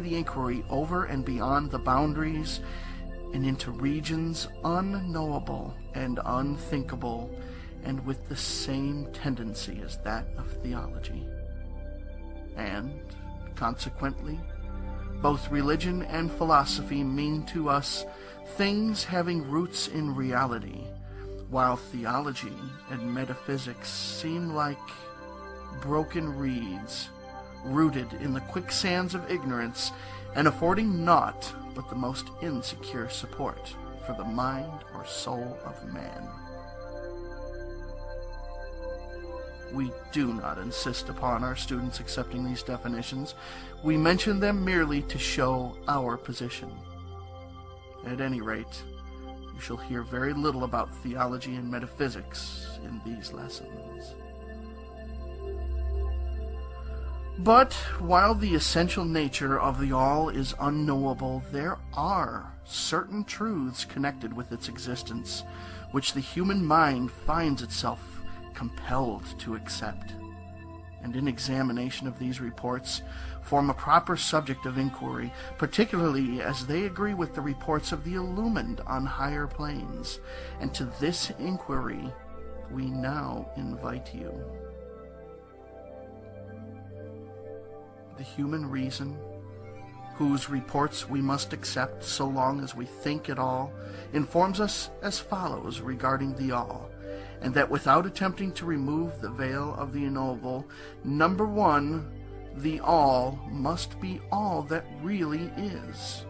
the inquiry over and beyond the boundaries and into regions unknowable and unthinkable, and with the same tendency as that of theology. And, consequently, both religion and philosophy mean to us things having roots in reality, while theology and metaphysics seem like broken reeds rooted in the quicksands of ignorance and affording naught but the most insecure support for the mind or soul of man. We do not insist upon our students accepting these definitions. We mention them merely to show our position. At any rate, you shall hear very little about theology and metaphysics in these lessons. But while the essential nature of the all is unknowable, there are certain truths connected with its existence which the human mind finds itself compelled to accept, and in examination of these reports form a proper subject of inquiry, particularly as they agree with the reports of the illumined on higher planes. And to this inquiry we now invite you. The human reason, whose reports we must accept so long as we think at all, informs us as follows regarding the all, and that without attempting to remove the veil of the unknowable, number one, the all must be all that really is.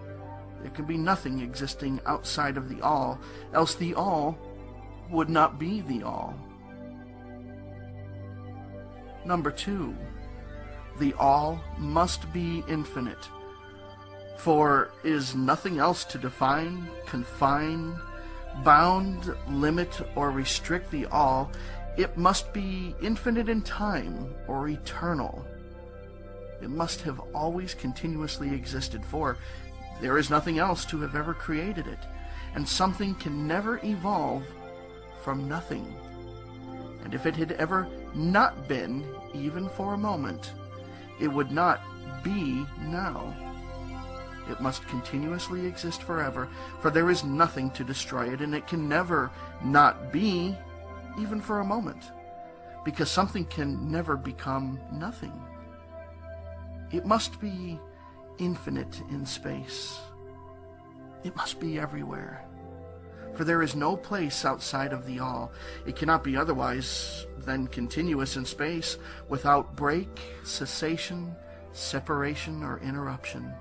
There can be nothing existing outside of the all, else the all would not be the all. Number two, the all must be infinite, for is nothing else to define, confine, bound, limit, or restrict the all. It must be infinite in time or eternal. It must have always continuously existed, for there is nothing else to have ever created it, and something can never evolve from nothing. And if it had ever not been, even for a moment, it would not be now. It must continuously exist forever, for there is nothing to destroy it, and it can never not be, even for a moment, because something can never become nothing. It must be infinite in space. It must be everywhere, for there is no place outside of the all. It cannot be otherwise than continuous in space, without break, cessation, separation, or interruption.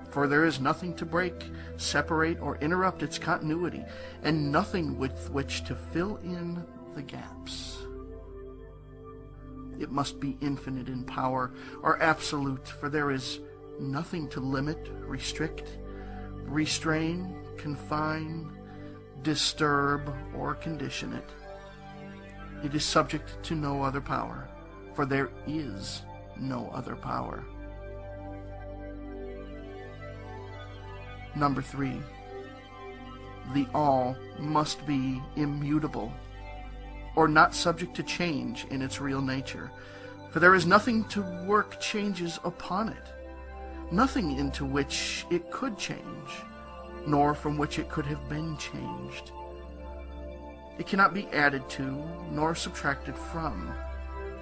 For there is nothing to break, separate, or interrupt its continuity, and nothing with which to fill in the gaps. It must be infinite in power, or absolute, for there is nothing to limit, restrict, restrain, confine, disturb, or condition it. It is subject to no other power, for there is no other power. Number three, the all must be immutable, or not subject to change in its real nature, for there is nothing to work changes upon it, nothing into which it could change, nor from which it could have been changed. It cannot be added to, nor subtracted from,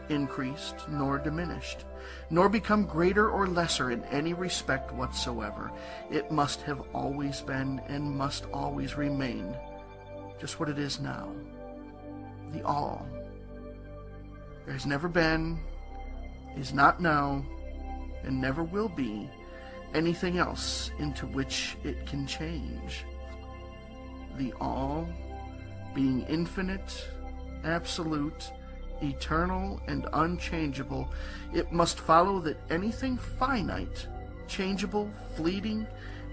increased nor diminished, nor become greater or lesser in any respect whatsoever. It must have always been and must always remain just what it is now, the all. There has never been, is not now, and never will be anything else into which it can change. The all, being infinite, absolute, eternal, and unchangeable, it must follow that anything finite, changeable, fleeting,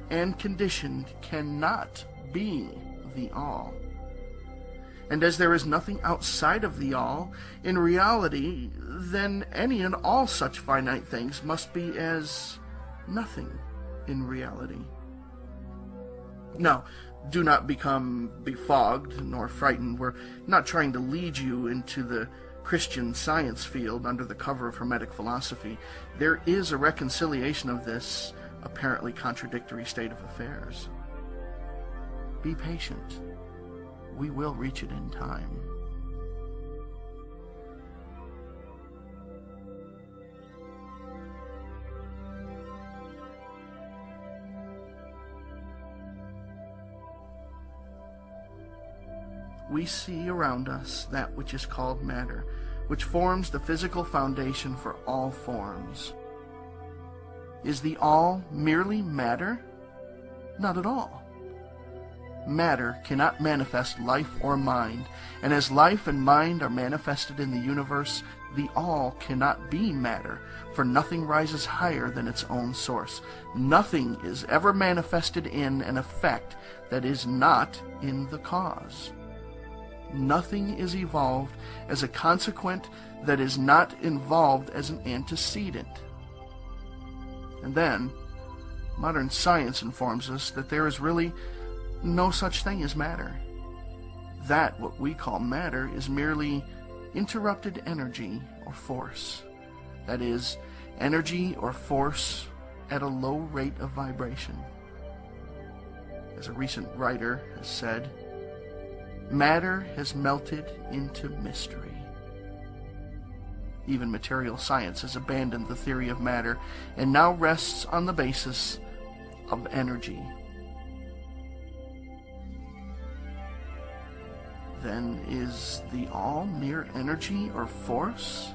and conditioned cannot be the all. And as there is nothing outside of the all, in reality, then any and all such finite things must be as nothing in reality. Now, do not become befogged nor frightened. We're not trying to lead you into the Christian Science field under the cover of Hermetic philosophy. There is a reconciliation of this apparently contradictory state of affairs. Be patient. We will reach it in time. We see around us that which is called matter, which forms the physical foundation for all forms. Is the all merely matter? Not at all. Matter cannot manifest life or mind, and as life and mind are manifested in the universe, the all cannot be matter, for nothing rises higher than its own source. Nothing is ever manifested in an effect that is not in the cause. Nothing is evolved as a consequent that is not involved as an antecedent. And then, modern science informs us that there is really no such thing as matter. That what we call matter is merely interrupted energy or force. That is, energy or force at a low rate of vibration. As a recent writer has said, matter has melted into mystery. Even material science has abandoned the theory of matter and now rests on the basis of energy. Then is the all mere energy or force?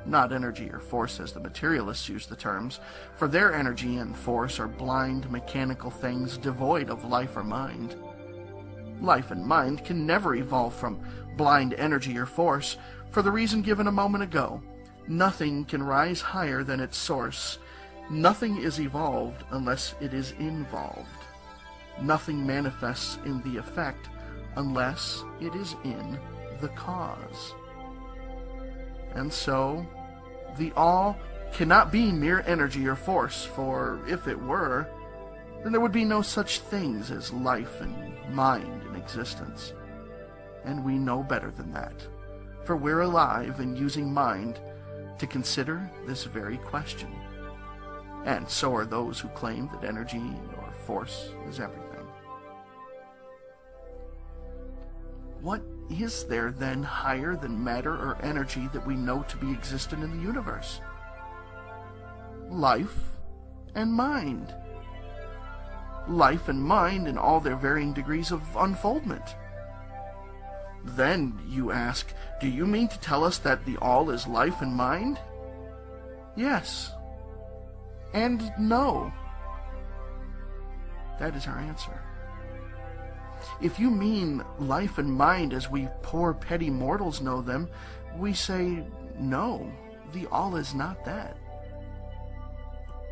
Not energy or force as the materialists use the terms, for their energy and force are blind mechanical things devoid of life or mind. Life and mind can never evolve from blind energy or force, for the reason given a moment ago. Nothing can rise higher than its source. Nothing is evolved unless it is involved. Nothing manifests in the effect unless it is in the cause. And so, the all cannot be mere energy or force, for if it were, then there would be no such things as life and mind in existence. And we know better than that, for we're alive and using mind to consider this very question. And so are those who claim that energy or force is everything. What is there then higher than matter or energy that we know to be existent in the universe? Life and mind. Life and mind in all their varying degrees of unfoldment. Then, you ask, do you mean to tell us that the all is life and mind? Yes. And no. That is our answer. If you mean life and mind as we poor petty mortals know them, we say, no, the all is not that.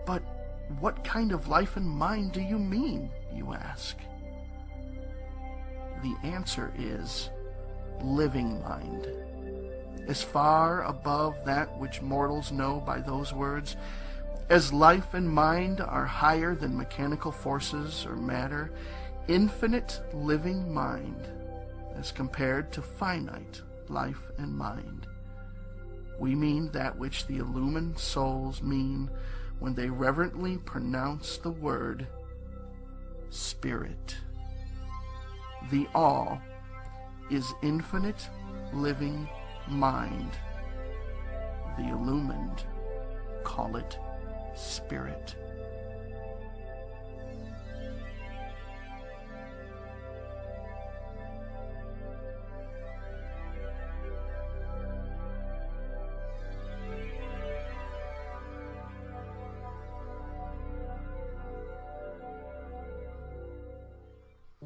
But what kind of life and mind do you mean, you ask? The answer is living mind. As far above that which mortals know by those words, as life and mind are higher than mechanical forces or matter, infinite living mind as compared to finite life and mind. We mean that which the illumined souls mean when they reverently pronounce the word Spirit. The all is infinite living mind. The illumined call it Spirit.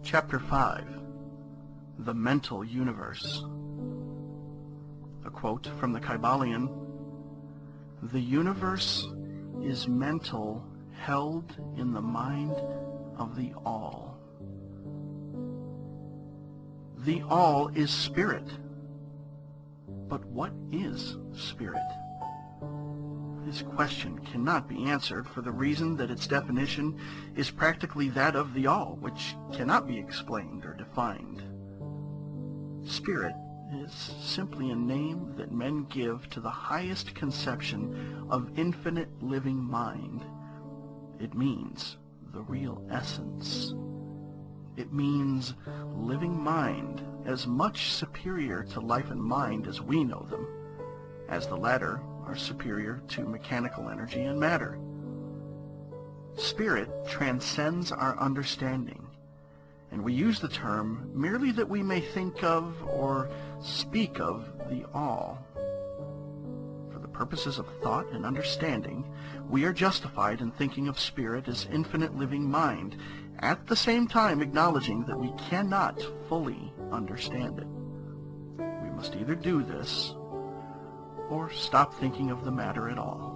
Chapter 5. The Mental Universe. A quote from the Kybalion. The universe is mental, held in the mind of the all. The all is spirit. But what is spirit? This question cannot be answered for the reason that its definition is practically that of the all, which cannot be explained or defined. Spirit is simply a name that men give to the highest conception of infinite living mind, It means the real essence. It means living mind as much superior to life and mind as we know them, as the latter are superior to mechanical energy and matter. Spirit transcends our understanding, and we use the term merely that we may think of or speak of the all. For the purposes of thought and understanding, we are justified in thinking of spirit as infinite living mind, at the same time acknowledging that we cannot fully understand it. We must either do this or stop thinking of the matter at all.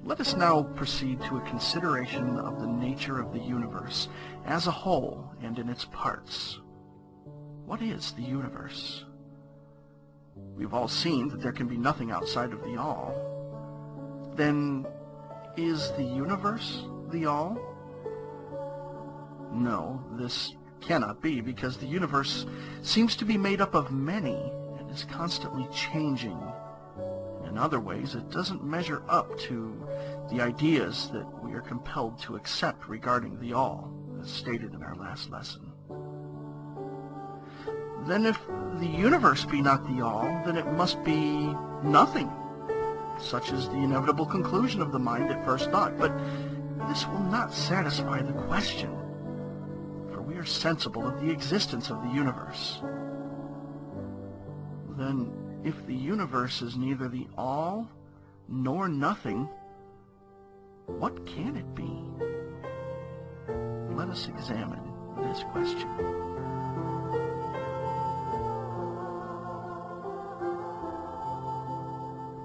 Let us now proceed to a consideration of the nature of the universe as a whole and in its parts. What is the universe? We've all seen that there can be nothing outside of the all. Then, is the universe the all? No, this cannot be, because the universe seems to be made up of many and is constantly changing. In other ways, it doesn't measure up to the ideas that we are compelled to accept regarding the all, as stated in our last lesson. Then if the universe be not the all, then it must be nothing. Such is the inevitable conclusion of the mind at first thought. But this will not satisfy the question, for we are sensible of the existence of the universe. Then, if the universe is neither the all nor nothing, what can it be? Let us examine this question.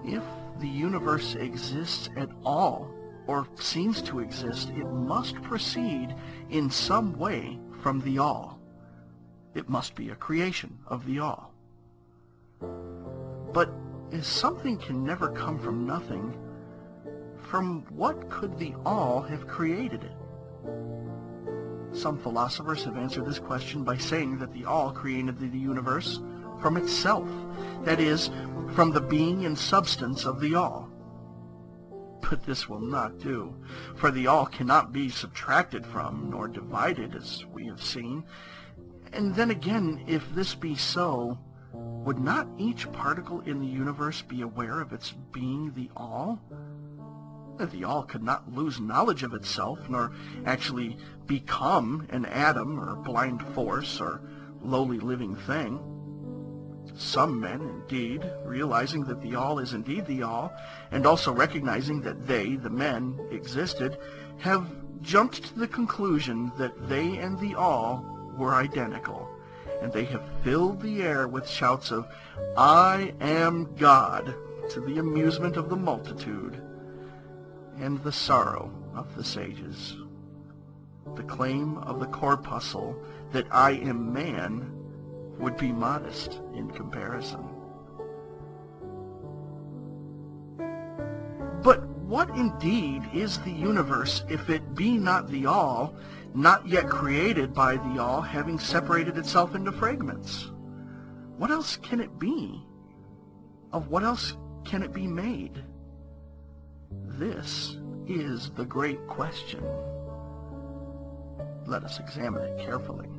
If the universe exists at all, or seems to exist, it must proceed in some way from the all. It must be a creation of the all. But as something can never come from nothing, from what could the all have created it? Some philosophers have answered this question by saying that the all created the universe from itself, that is, from the being and substance of the all. But this will not do, for the all cannot be subtracted from, nor divided, as we have seen. And then again, if this be so, would not each particle in the universe be aware of its being the all? The all could not lose knowledge of itself, nor actually become an atom, or blind force, or lowly living thing. Some men, indeed, realizing that the all is indeed the all, and also recognizing that they, the men, existed, have jumped to the conclusion that they and the all were identical, and they have filled the air with shouts of, "I am God," to the amusement of the multitude and the sorrow of the sages. The claim of the corpuscle that I am man would be modest in comparison. But what indeed is the universe if it be not the all, not yet created by the all, having separated itself into fragments? What else can it be? Of what else can it be made? This is the great question. Let us examine it carefully.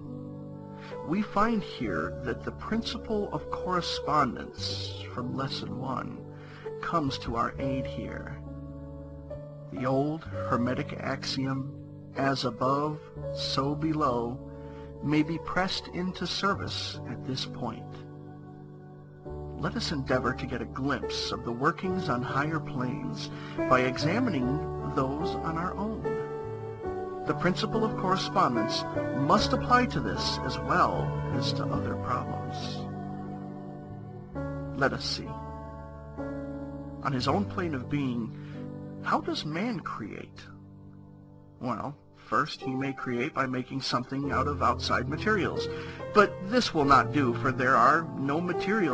We find here that the principle of correspondence from Lesson 1 comes to our aid here. The old Hermetic axiom, as above, so below, may be pressed into service at this point. Let us endeavor to get a glimpse of the workings on higher planes by examining those on our own. The principle of correspondence must apply to this as well as to other problems. Let us see. On his own plane of being, how does man create? Well, first he may create by making something out of outside materials, but this will not do, for there are no materials